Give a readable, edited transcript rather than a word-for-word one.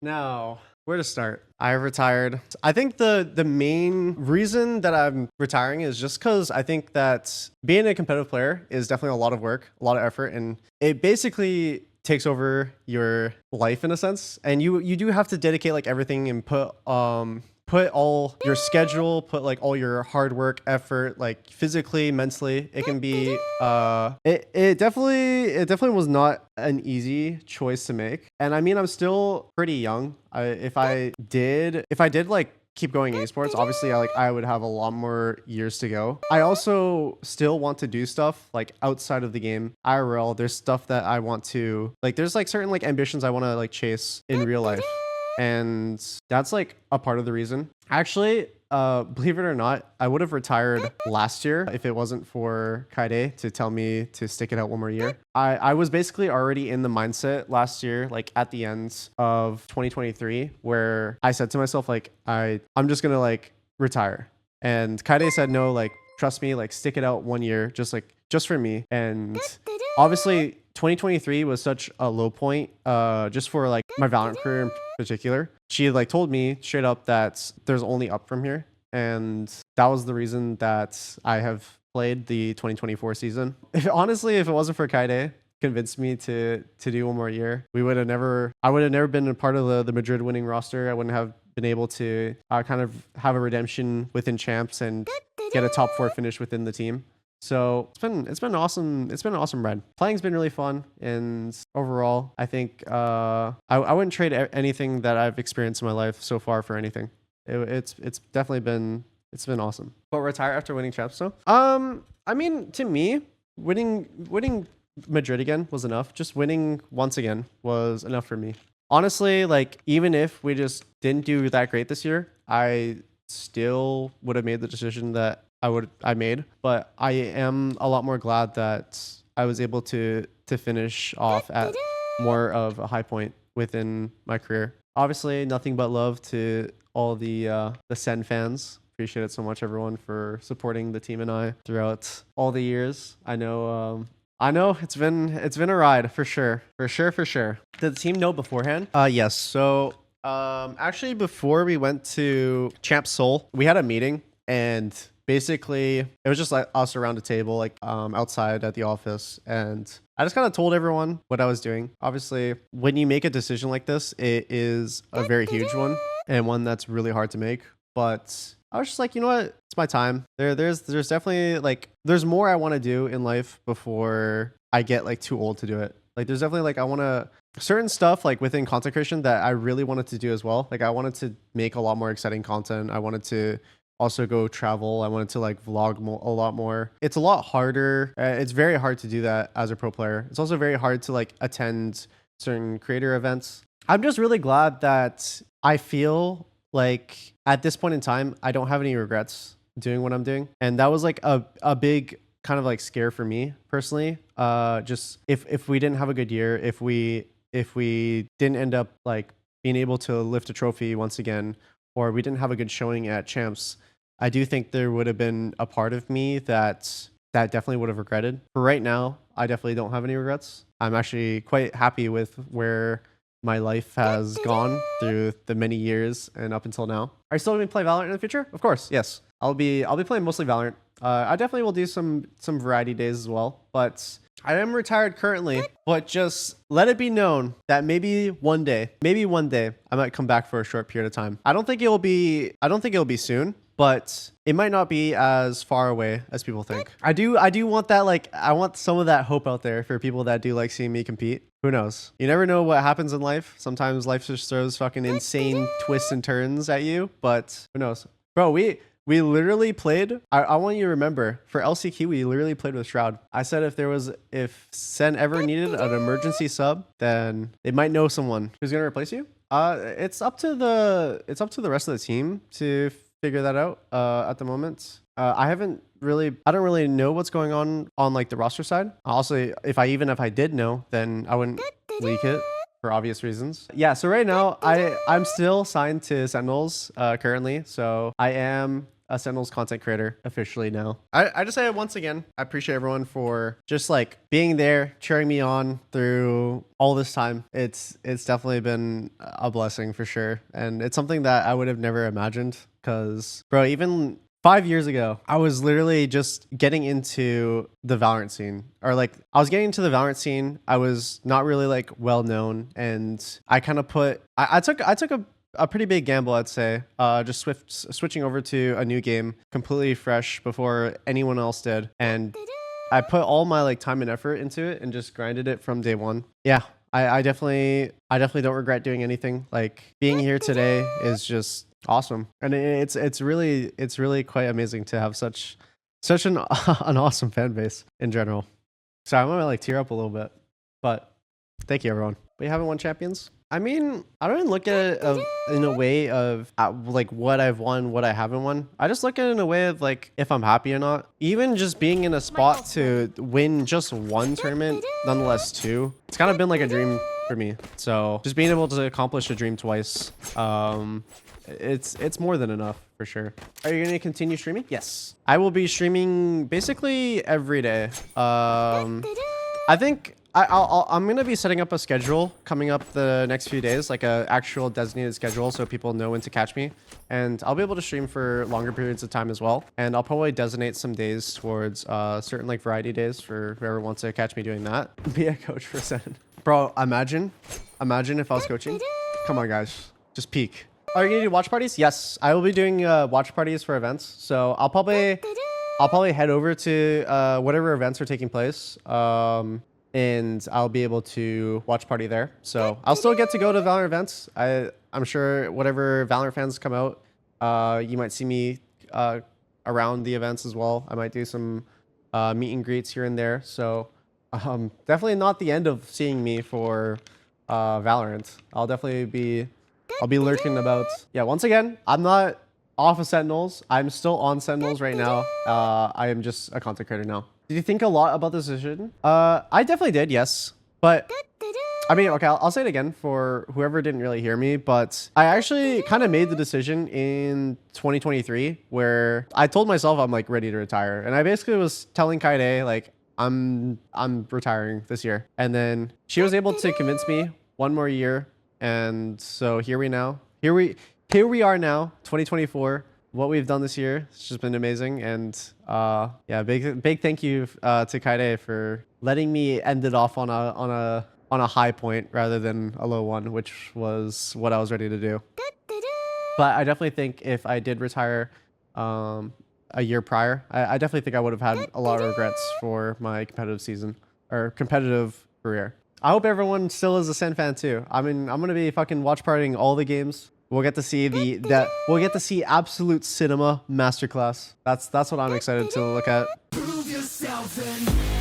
Now, where to start? I retired. I think the main reason that I'm retiring is just because I think that being a competitive player is definitely a lot of work, a lot of effort, and it basically takes over your life in a sense. And you do have to dedicate like everything and put all your schedule, put like all your hard work, effort, like physically, mentally. It can be it definitely was not an easy choice to make. And I mean, I'm still pretty young. If I did like keep going esports, obviously I would have a lot more years to go. I also still want to do stuff like outside of the game, IRL. There's stuff that I want to like, there's like certain like ambitions I want to like chase in real life. And that's like a part of the reason. Actually, believe it or not, I would have retired last year if it wasn't for Kaide to tell me to stick it out one more year. I was basically already in the mindset last year, like at the end of 2023, where I said to myself, like, I'm just gonna like retire. And Kaide said, no, like, trust me, like stick it out 1 year, just for me. And obviously 2023 was such a low point, just for like my Valorant career in particular. She like told me straight up that there's only up from here. And that was the reason that I have played the 2024 season. Honestly, if it wasn't for Kaide convinced me to do 1 more year, I would have never been a part of the Madrid winning roster. I wouldn't have been able to kind of have a redemption within champs and get a top 4 finish within the team. So it's been awesome. It's been an awesome ride. Playing's been really fun, and overall, I think I wouldn't trade anything that I've experienced in my life so far for anything. It's definitely been awesome. But retire after winning champs, though. I mean, to me, winning Madrid again was enough. Just winning once again was enough for me. Honestly, like even if we just didn't do that great this year, I still would have made the decision that I made, but I am a lot more glad that I was able to finish off at more of a high point within my career. Obviously, nothing but love to all the Sen fans. Appreciate it so much, everyone, for supporting the team and I throughout all the years. I know it's been a ride for sure. Did the team know beforehand? Yes. So actually, before we went to Champ Seoul, we had a meeting, and basically it was just like us around a table, like outside at the office, and I just kind of told everyone what I was doing. Obviously, when you make a decision like this, it is a very huge one and one that's really hard to make. But I was just like, you know what? It's my time. There's definitely like there's more I want to do in life before I get like too old to do it. Like there's definitely like I want to certain stuff like within content creation that I really wanted to do as well. Like I wanted to make a lot more exciting content. I wanted to also go travel. I wanted to like vlog a lot more. It's a lot harder. It's very hard to do that as a pro player. It's also very hard to like attend certain creator events. I'm just really glad that I feel like at this point in time, I don't have any regrets doing what I'm doing. And that was like a big kind of like scare for me personally. Just if we didn't have a good year, if we didn't end up like being able to lift a trophy once again, or we didn't have a good showing at champs, I do think there would have been a part of me that definitely would have regretted. For right now, I definitely don't have any regrets. I'm actually quite happy with where my life has gone through the many years and up until now. Are you still going to play Valorant in the future? Of course, yes. I'll be playing mostly Valorant. I definitely will do some variety days as well, but I am retired currently. But just let it be known that maybe one day, I might come back for a short period of time. I don't think it will be soon, but it might not be as far away as people think. I do want that, like, I want some of that hope out there for people that do like seeing me compete. Who knows? You never know what happens in life. Sometimes life just throws fucking insane twists and turns at you, but who knows? Bro, we literally played. I want you to remember, for LCQ, we literally played with Shroud. I said if Sen ever needed an emergency sub, then they might know someone who's gonna replace you. It's up to the rest of the team to figure that out. At the moment, I don't really know what's going on like the roster side. Also, if I did know, then I wouldn't leak it for obvious reasons. Yeah, so right now I'm still signed to Sentinels currently, so I am a Sentinels content creator officially now. I just say once again, I appreciate everyone for just like being there, cheering me on through all this time. It's definitely been a blessing for sure. And it's something that I would have never imagined because, bro, even 5 years ago, I was literally just getting into the Valorant scene, or like I was getting into the Valorant scene. I was not really like well known, and I kind of I took a pretty big gamble, I'd say, just switching over to a new game completely fresh before anyone else did, and I put all my like time and effort into it and just grinded it from day one. Yeah. I definitely don't regret doing anything. Like being here today is just awesome, and it's really quite amazing to have such an an awesome fan base in general. So I'm gonna like tear up a little bit, but thank you everyone. We haven't won champions. I mean, I don't even look at it in a way of like what I've won, what I haven't won. I just look at it in a way of like if I'm happy or not. Even just being in a spot to win just one tournament, nonetheless two, it's kind of been like a dream for me. So just being able to accomplish a dream twice, it's more than enough for sure. Are you gonna continue streaming? Yes, I will be streaming basically every day. I think I'm gonna be setting up a schedule coming up the next few days, like a actual designated schedule, so people know when to catch me, and I'll be able to stream for longer periods of time as well. And I'll probably designate some days towards certain like variety days for whoever wants to catch me doing that. Be a coach for Sen. Bro, imagine if I was coaching. Come on, guys, just peek. Are you gonna do watch parties? Yes, I will be doing watch parties for events. So I'll probably head over to whatever events are taking place. And I'll be able to watch party there. So I'll still get to go to Valorant events. I'm sure whatever Valorant fans come out, you might see me around the events as well. I might do some meet and greets here and there. So definitely not the end of seeing me for Valorant. I'll be lurking about. Yeah, once again, I'm not off of Sentinels. I'm still on Sentinels right now. I am just a content creator now. Did you think a lot about this decision? I definitely did, yes. But I mean, okay, I'll say it again for whoever didn't really hear me, but I actually kind of made the decision in 2023 where I told myself I'm like ready to retire. And I basically was telling Kaide like I'm retiring this year. And then she was able to convince me one more year. And so here we are now, 2024. What we've done this year, it's just been amazing. And yeah, big thank you to Kaide for letting me end it off on a high point rather than a low one, which was what I was ready to do. But I definitely think if I did retire a year prior, I definitely think I would have had a lot of regrets for my competitive season or competitive career. I hope everyone still is a Sen fan too. I mean, I'm gonna be fucking watch partying all the games. We'll get to see we'll get to see absolute cinema masterclass. That's what I'm excited to look at. Prove yourself and